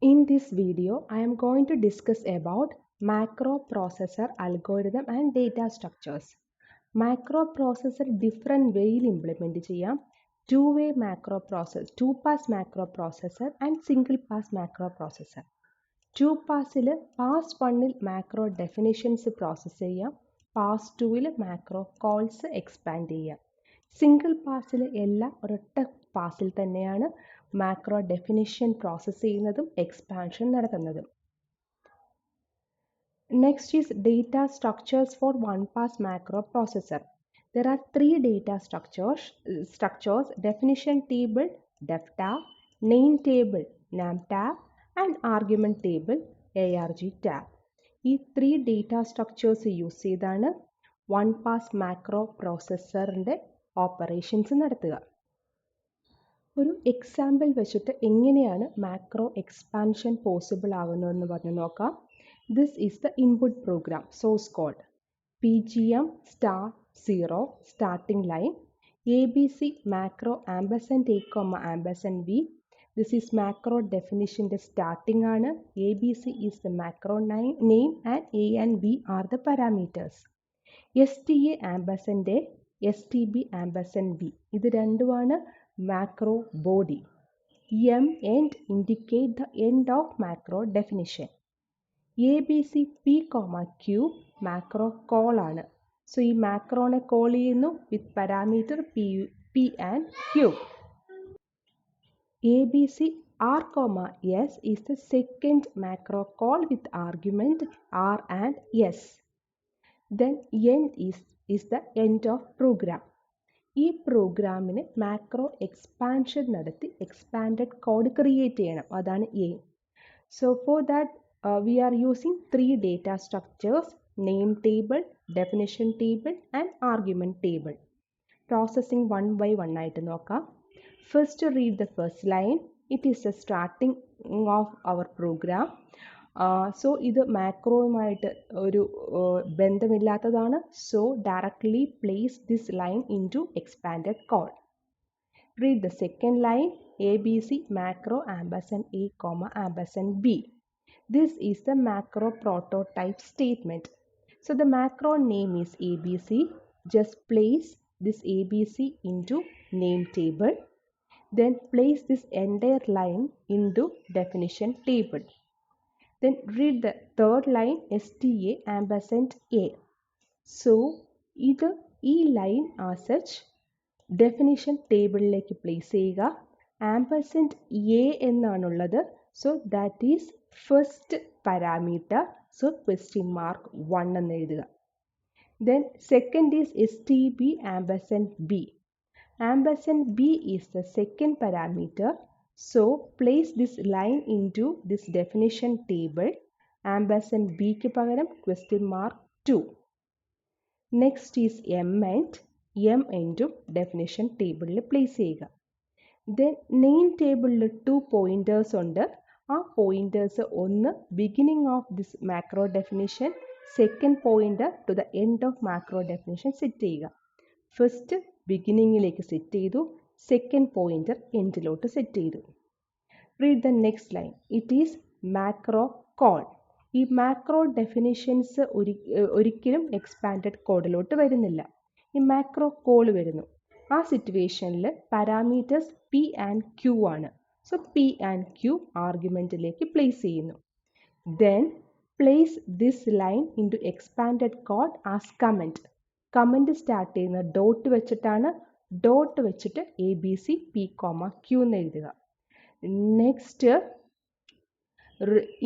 In this video, I am going to discuss about macroprocessor algorithm and data structures. Macroprocessor different way implement ചെയ്യാം. Two-way macroprocessor, two-pass macroprocessor and single-pass macroprocessor. Two-passൽ pass 1ൽ macro definitions process ചെയ്യാം. Pass 2ൽ macro calls expand ചെയ്യാം. Single പാസിൽ എല്ലാം ഒരൊറ്റ പാസിൽ തന്നെയാണ് macro definition process ചെയ്യുന്നതും expansion നടത്തുന്നതും. Next is data structures for one-pass macro processor. There are three data structures: definition table, deftab, name table, namtab, and argument table, argtab. ഈ three data structures use ചെയ്താണ് one pass macro പ്രോസസ്സറിൻ്റെ operations നടത്തുക. ഒരു example വെച്ചിട്ട് എങ്ങനെയാണ് macro expansion possible ആകുന്നതെന്ന് പറഞ്ഞ് നോക്കാം. This is the input program source code pgm*0 starting line abc macro ampersand a comma ampersand v. This is macro definition the starting aanu. abc is the macro name and a and b are the parameters. sta ampersand a stb ampersand v ഇത് രണ്ടുമാണ് macro body. m end indicate the end of macro definition. abc p, q macro call ആണ്. So ഈ മാക്രോനെ call ചെയ്യുന്നു വിത്ത് parameter p and q. abc r, s is the second macro call with argument r and s. Then end is the end of program. ഈ പ്രോഗ്രാമിന് macro expansion നടത്തി expanded code create ചെയ്യണം. അതാണ് aim. So for that we are using three data structures: name table, definition table and argument table. Processing one by one ആയിട്ട് നോക്കാം. First read the first line. It is the starting of our program. So ഇത് മാക്രോയുമായിട്ട് ഒരു ബന്ധമില്ലാത്തതാണ്. So directly place this line into expanded code. Read the second line. abc macro ampersand a comma ampersand b. This is the macro prototype statement. So the macro name is abc. Just place this abc into name table. Then place this entire line into definition table. Then read the third line sta ampersand a. So ഇത് ഈ line as such definition ടേബിളിലേക്ക് place ചെയ്യുക. Ampersand A എന്നാണുള്ളത്. So that is first parameter. So question mark 1 എന്ന് എഴുതുക. Then second is stb ampersand b. Ampersand b is the second parameter. So place this line into this definition table. Ampersand b ക്ക് പകരം question mark 2. Next is m into definition table place ചെയ്യുക. Then name table 2 pointers ഉണ്ട്. ആ pointers ഒന്ന് beginning of this macro definition, second pointer to the end of macro definition set ചെയ്യുക. First ബിഗിനിങ്ങിലേക്ക് set ചെയ്തു, second pointer എൻഡിലോട്ട് set ചെയ്തു. Read the next line. It is macro call. ഈ macro definitions ഒരിക്കലും എക്സ്പാൻഡഡ് കോഡിലോട്ട് വരുന്നില്ല. ഈ മാക്രോ കോൾ വരുന്നു. ആ സിറ്റുവേഷനിൽ പാരാമീറ്റേഴ്സ് പി ആൻഡ് ക്യൂ ആണ്. സോ പി ആൻഡ് ക്യൂ ആർഗ്യുമെൻറ്റിലേക്ക് പ്ലേസ് ചെയ്യുന്നു. Then place this line into expanded code as comment. Comment start ചെയ്യുന്ന ഡോട്ട് വെച്ചിട്ടാണ്. ഡോട്ട് വെച്ചിട്ട് A B C P comma Q എന്ന് എഴുതുക. നെക്സ്റ്റ്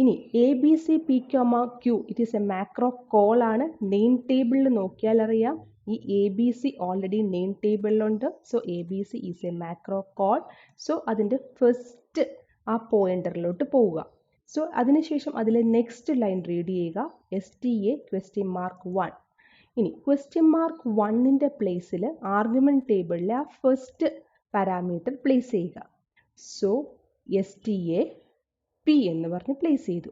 ഇനി A B C P comma Q it is a macro call ആണ്. Name ടേബിളിൽ നോക്കിയാൽ അറിയാം ഈ A B C already name ടേബിളിലുണ്ട്. So A B C is a macro call. So അതിൻ്റെ ഫസ്റ്റ് ആ പോയിന്ററിലോട്ട് പോവുക. സോ അതിനുശേഷം അതിൽ നെക്സ്റ്റ് ലൈൻ റീഡ് ചെയ്യുക. sta question mark 1. ഇനി ക്വസ്റ്റ്യൻ മാർക്ക് 1ൻ്റെ പ്ലേസിൽ ആർഗ്യുമെൻറ്റ് ടേബിളിലെ ആ ഫസ്റ്റ് പാരാമീറ്റർ പ്ലേസ് ചെയ്യുക. സോ sta p എന്ന് പറഞ്ഞ് പ്ലേസ് ചെയ്തു.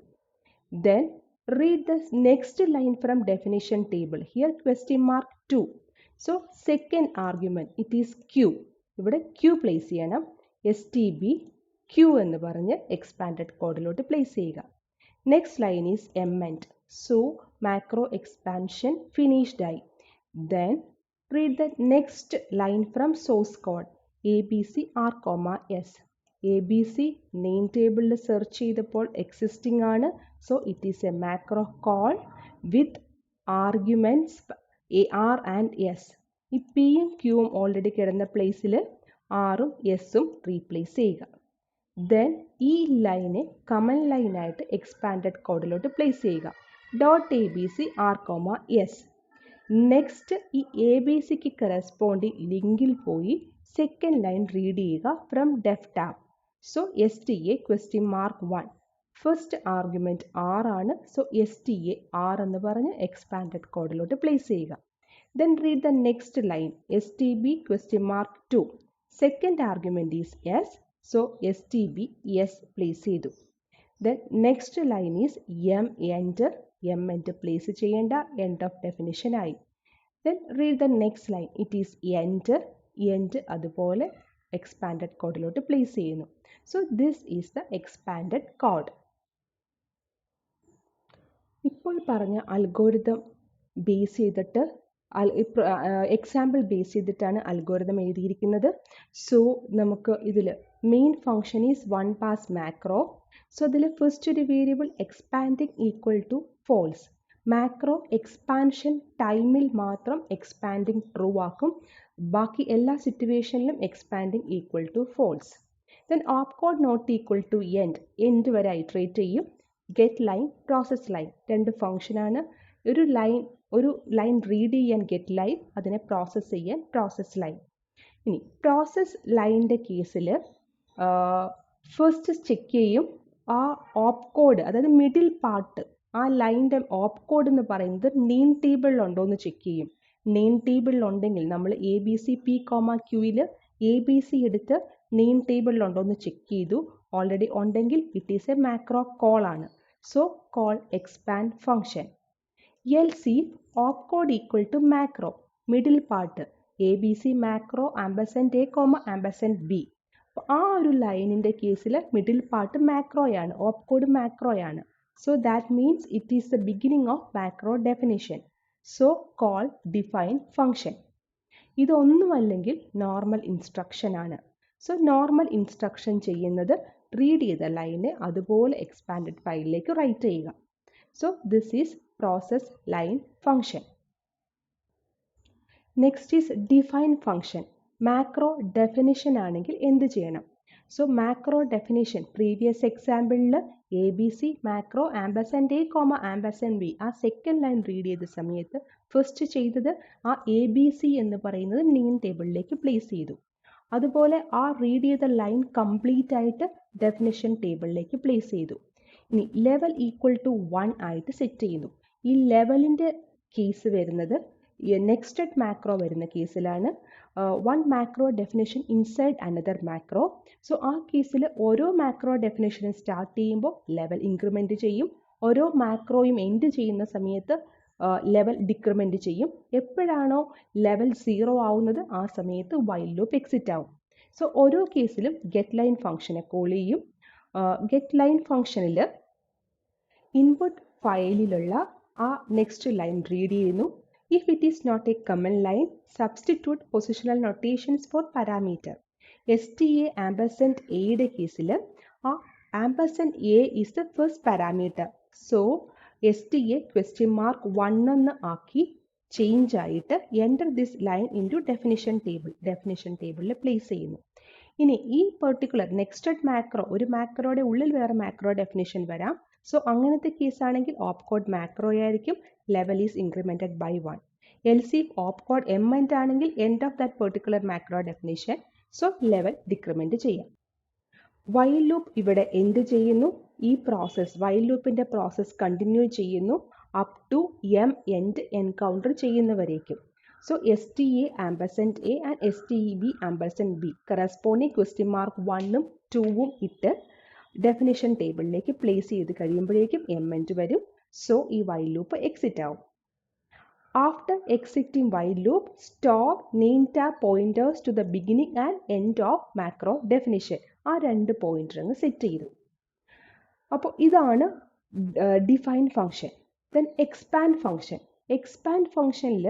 Then read the next line from definition table. Here question mark 2. So second argument it is q. ഇവിടെ q place ചെയ്യണം. stb Q എന്ന് പറഞ്ഞ് എക്സ്പാൻഡഡ് കോഡിലോട്ട് പ്ലേസ് ചെയ്യുക. Next line is MEND. So macro expansion finished ആയി. Then read the next line from source code ABCR, ABC name ടേബിളിൽ search ചെയ്തപ്പോൾ existing ആണ്. So it is a macro call with arguments R and S. ഈ പിയും ക്യൂവും already കിടന്ന പ്ലേസിൽ ആറും എസും റീപ്ലേസ് ചെയ്യുക. ദെൻ ഈ ലൈനെ കമൻ ലൈനായിട്ട് എക്സ്പാൻഡഡ് കോഡിലോട്ട് പ്ലേസ് ചെയ്യുക. .ABCR, നെക്സ്റ്റ് ഈ ABCക്ക് കറസ്പോണ്ടിങ് ലിങ്കിൽ പോയി സെക്കൻഡ് ലൈൻ റീഡ് ചെയ്യുക from def tab. So STA?1 first argument R ആണ്. സോ STA R എന്ന് പറഞ്ഞ് എക്സ്പാൻഡഡ് കോഡിലോട്ട് പ്ലേസ് ചെയ്യുക. Then read the next line STB?2. Second argument is S. So STB S place ചെയ്തു. Then next line is M end place ചെയ്യേണ്ട end of definition ആയി. Then read the next line. It is end അതുപോലെ expanded കോഡിലോട്ട് place ചെയ്യുന്നു. So this is the expanded code. ഇപ്പോൾ പറഞ്ഞ algorithm base ചെയ്തിട്ട് example base ചെയ്തിട്ടാണ് algorithm എഴുതിയിരിക്കുന്നത്. So നമുക്ക് ഇതിൽ main function is one pass macro. So ഇതിൽ ഫസ്റ്റ് ഒരു variable expanding equal to false. Macro expansion ടൈമിൽ മാത്രം എക്സ്പാൻഡിങ് ട്രൂ ആക്കും. ബാക്കി എല്ലാ സിറ്റുവേഷനിലും expanding equal to false. Then opcode not equal to end വരെ ഇറ്ററേറ്റ് ചെയ്യും. ഗെറ്റ് ലൈൻ, പ്രോസസ് ലൈൻ രണ്ട് ഫംഗ്ഷനാണ്. ഒരു ലൈൻ റീഡ് ചെയ്യാൻ ഗെറ്റ് ലൈൻ, അതിനെ പ്രോസസ്സ് ചെയ്യാൻ പ്രോസസ് ലൈൻ. ഇനി പ്രോസസ് ലൈനിൻ്റെ കേസിൽ ഫസ്റ്റ് ചെക്ക് ചെയ്യും ആ ഓപ്കോഡ്, അതായത് മിഡിൽ പാർട്ട്, ആ ലൈനിൻ്റെ ഓപ്കോഡ് എന്ന് പറയുന്നത് നെയിം ടേബിളിലുണ്ടോ എന്ന് ചെക്ക് ചെയ്യും. നെയിം ടേബിളിലുണ്ടെങ്കിൽ നമ്മൾ ABCP,Qയിൽ ABC എടുത്ത് നെയിം ടേബിളിലുണ്ടോ എന്ന് ചെക്ക് ചെയ്തു. ഓൾറെഡി ഉണ്ടെങ്കിൽ it is a macro call ആണ്. So call expand function. Else if opcode equal to macro, middle part ABC macro &A,&B. ആ ഒരു ലൈനിൻ്റെ കേസിൽ മിഡിൽ പാർട്ട് മാക്രോയാണ്, ഓപ്കോഡ് മാക്രോയാണ്. So that means it is the beginning of macro definition. So call define function. ഇതൊന്നുമല്ലെങ്കിൽ normal instruction ആണ്. So normal instruction ചെയ്യുന്നത് റീഡ് ചെയ്ത ലൈന് അതുപോലെ എക്സ്പാൻഡഡ് ഫയലിലേക്ക് റൈറ്റ് ചെയ്യുക. So this is process line function. Next is define function. Macro definition ആണെങ്കിൽ എന്ത് ചെയ്യണം? സോ മാക്രോ ഡെഫിനിഷൻ പ്രീവിയസ് എക്സാമ്പിളിൽ ABC മാക്രോ &A,&B ആ സെക്കൻഡ് ലൈൻ റീഡ് ചെയ്ത സമയത്ത് ഫസ്റ്റ് ചെയ്തത് ആ ABC എന്ന് പറയുന്നത് നെയിം ടേബിളിലേക്ക് പ്ലേസ് ചെയ്തു. അതുപോലെ ആ റീഡ് ചെയ്ത ലൈൻ കംപ്ലീറ്റ് ആയിട്ട് ഡെഫിനിഷൻ ടേബിളിലേക്ക് പ്ലേസ് ചെയ്തു. ഇനി ലെവൽ ഈക്വൽ ടു 1 ആയിട്ട് സെറ്റ് ചെയ്യുന്നു. ഈ ലെവലിൻ്റെ കേസ് വരുന്നത് നെക്സ്റ്റഡ് മാക്രോ വരുന്ന കേസിലാണ്. One macro definition inside another macro. So ആ കേസിൽ ഓരോ മാക്രോ ഡെഫിനേഷനും സ്റ്റാർട്ട് ചെയ്യുമ്പോൾ ലെവൽ ഇൻക്രിമെൻറ്റ് ചെയ്യും. ഓരോ മാക്രോയും എൻഡ് ചെയ്യുന്ന സമയത്ത് ലെവൽ ഡിക്രിമെൻറ്റ് ചെയ്യും. എപ്പോഴാണോ ലെവൽ 0 ആവുന്നത് ആ സമയത്ത് വൈൽ ലൂപ്പ് എക്സിറ്റ് ആവും. സോ ഓരോ കേസിലും ഗെറ്റ് ലൈൻ ഫംഗ്ഷനെ കോൾ ചെയ്യും. ഗെറ്റ് ലൈൻ ഫംഗ്ഷനിൽ ഇൻപുട്ട് ഫയലിലുള്ള ആ നെക്സ്റ്റ് ലൈൻ റീഡ് ചെയ്യുന്നു. If it is not a comment line, substitute positional notations for parameter. STA&Aയുടെ കേസിൽ ആ &A is the first parameter. So STA?1 എന്ന് ആക്കി ചേഞ്ച് ആയിട്ട് enter this line into definition ടേബിളിൽ പ്ലേസ് ചെയ്യുന്നു. ഇനി ഈ പെർട്ടിക്കുലർ നെക്സ്റ്റഡ് മാക്രോ, ഒരു മാക്രോയുടെ ഉള്ളിൽ വേറെ മാക്രോ ഡെഫിനിഷൻ വരാം. സോ അങ്ങനത്തെ കേസാണെങ്കിൽ ഓപ്കോഡ് മാക്രോ ആയിരിക്കും. Level is incremented by 1. Else if opcode MEND ആണെങ്കിൽ end of that particular macro definition. So level decrement ചെയ്യാം. വൈൽ ലൂപ്പ് ഇവിടെ എൻഡ് ചെയ്യുന്നു. ഈ പ്രോസസ് വൈൽ ലൂപ്പിൻ്റെ പ്രോസസ് കണ്ടിന്യൂ ചെയ്യുന്നു അപ് ടു എൻഡ് എൻകൗണ്ടർ ചെയ്യുന്നവരേക്കും. So STA&A and STB&B corresponding (1ഉം 2ഉം ഇട്ട് ഡെഫിനിഷൻ ടേബിളിലേക്ക് പ്ലേസ് ചെയ്ത് കഴിയുമ്പോഴേക്കും എൻഡ് വരും. സോ ഈ വൈൽ ലൂപ്പ് എക്സിറ്റ് ആവും. After exiting while loop store name tab pointers to the beginning and end of macro definition. ആ 2 പോയിന്റർ അങ്ങ് സെറ്റ് ചെയ്തു. അപ്പോൾ ഇതാണ് define function. Then expand function. Expand ഫംഗ്ഷനിൽ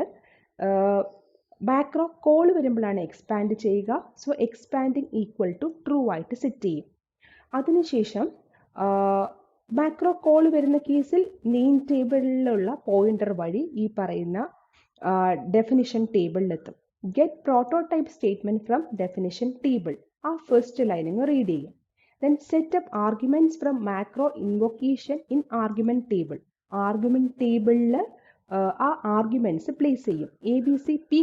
മാക്രോ കോൾ വരുമ്പോഴാണ് എക്സ്പാൻഡ് ചെയ്യുക. So expanding equal to true ആയിട്ട് set ചെയ്യും. അതിനുശേഷം മാക്രോ കോൾ വരുന്ന കേസിൽ നെയിം ടേബിളിലുള്ള പോയിന്റർ വഴി ഈ പറയുന്ന ഡെഫിനിഷൻ ടേബിളിലെത്തും. Get prototype statement from definition table. ആ ഫസ്റ്റ് ലൈനിങ് റീഡ് ചെയ്യും. Then set up arguments from macro invocation in argument table. Argument table ആ ആർഗ്യുമെന്റ്സ് പ്ലേസ് ചെയ്യും. ABC P,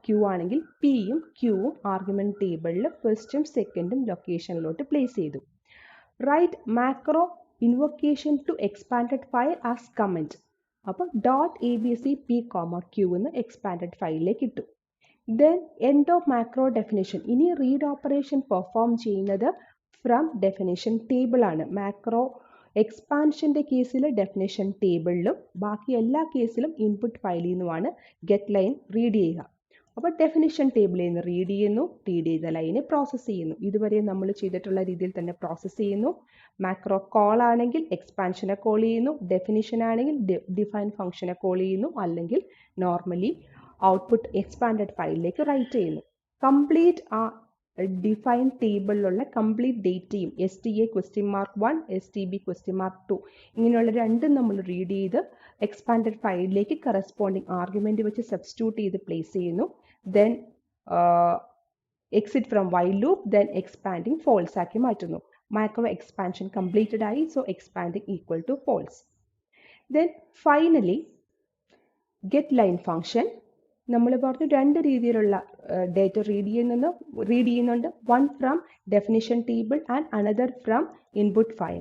Q ആണെങ്കിൽ Pയും Qവും ആർഗ്യുമെന്റ് ടേബിളിൽ ഫസ്റ്റും സെക്കൻഡും ലൊക്കേഷനിലോട്ട് പ്ലേസ് ചെയ്തു. Write macro invocation to expanded file as comment. അപ്പോൾ .abc P, Q എന്ന് എക്സ്പാൻഡഡ് ഫയലിലേക്ക് ഇട്ടു. Then end of macro definition. ഇനി റീഡ് ഓപ്പറേഷൻ പെർഫോം ചെയ്യുന്നത് ഫ്രം ഡെഫിനിഷൻ ടേബിൾ ആണ്. മാക്രോ എക്സ്പാൻഷൻ്റെ കേസിൽ ഡെഫിനിഷൻ ടേബിളിലും ബാക്കി എല്ലാ കേസിലും ഇൻപുട്ട് ഫയലിൽ നിന്നുമാണ് ഗെറ്റ് ലൈൻ റീഡ് ചെയ്യുക. അപ്പോൾ ഡെഫിനിഷൻ ടേബിളിൽ നിന്ന് റീഡ് ചെയ്യുന്നു, റീഡ് ചെയ്ത ലൈന് പ്രോസസ്സ് ചെയ്യുന്നു. ഇതുവരെ നമ്മൾ ചെയ്തിട്ടുള്ള രീതിയിൽ തന്നെ പ്രോസസ്സ് ചെയ്യുന്നു. മാക്രോ കോൾ ആണെങ്കിൽ എക്സ്പാൻഷനെ കോൾ ചെയ്യുന്നു, ഡെഫിനിഷൻ ആണെങ്കിൽ ഡിഫൈൻ ഫംഗ്ഷനെ കോൾ ചെയ്യുന്നു, അല്ലെങ്കിൽ നോർമലി ഔട്ട്പുട്ട് എക്സ്പാൻഡഡ് ഫയലിലേക്ക് റൈറ്റ് ചെയ്യുന്നു. കംപ്ലീറ്റ് ആ ഡിഫൈൻ ടേബിളിലുള്ള കംപ്ലീറ്റ് ഡേറ്റയും STA?1, STB?2 ഇങ്ങനെയുള്ള രണ്ടും നമ്മൾ റീഡ് ചെയ്ത് എക്സ്പാൻഡഡ് ഫയലിലേക്ക് കറസ്പോണ്ടിങ് ആർഗ്യുമെന്റ് വെച്ച് സബ്സ്റ്റിറ്റ്യൂട്ട് ചെയ്ത് പ്ലേസ് ചെയ്യുന്നു. Then exit from while loop, then expanding false ആക്കി മാറ്റുന്നു. മാക്രോ എക്സ്പാൻഷൻ കംപ്ലീറ്റഡ് ആയി. So expanding equal to false. Then finally get line function. നമ്മൾ പറഞ്ഞു രണ്ട് രീതിയിലുള്ള ഡേറ്റ റീഡ് ചെയ്യുന്നുണ്ട്. One from definition table and another from input file.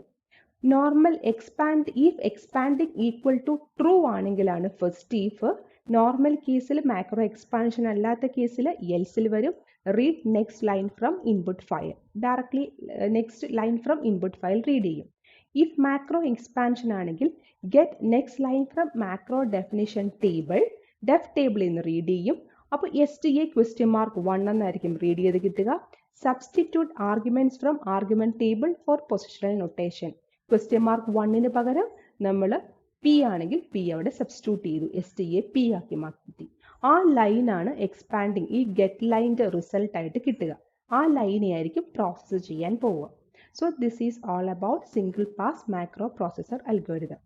Normal expanding equal to true ആണെങ്കിലാണ് first if. Normal കേസിൽ macro expansion അല്ലാത്ത കേസിൽ എൽസിൽ വരും. Read next line from input file. Directly next line from input file read ചെയ്യും. If macro expansion ആണെങ്കിൽ get next line from macro definition table. Def ടേബിളിൽ നിന്ന് റീഡ് ചെയ്യും. അപ്പോൾ STA?1 എന്നായിരിക്കും റീഡ് ചെയ്ത് കിട്ടുക. Substitute arguments from argument table for positional notation. (1) പകരം നമ്മൾ P ആണെങ്കിൽ P അവിടെ സബ്സ്റ്റിറ്റ്യൂട്ട് ചെയ്തു. STA P ആക്കി മാറ്റി. ആ ലൈനാണ് എക്സ്പാൻഡിങ് ഈ ഗെറ്റ് ലൈൻ്റെ റിസൾട്ട് ആയിട്ട് കിട്ടുക. ആ ലൈനെ ആയിരിക്കും പ്രോസസ്സ് ചെയ്യാൻ പോവുക. So this is all about single pass macro processor algorithm.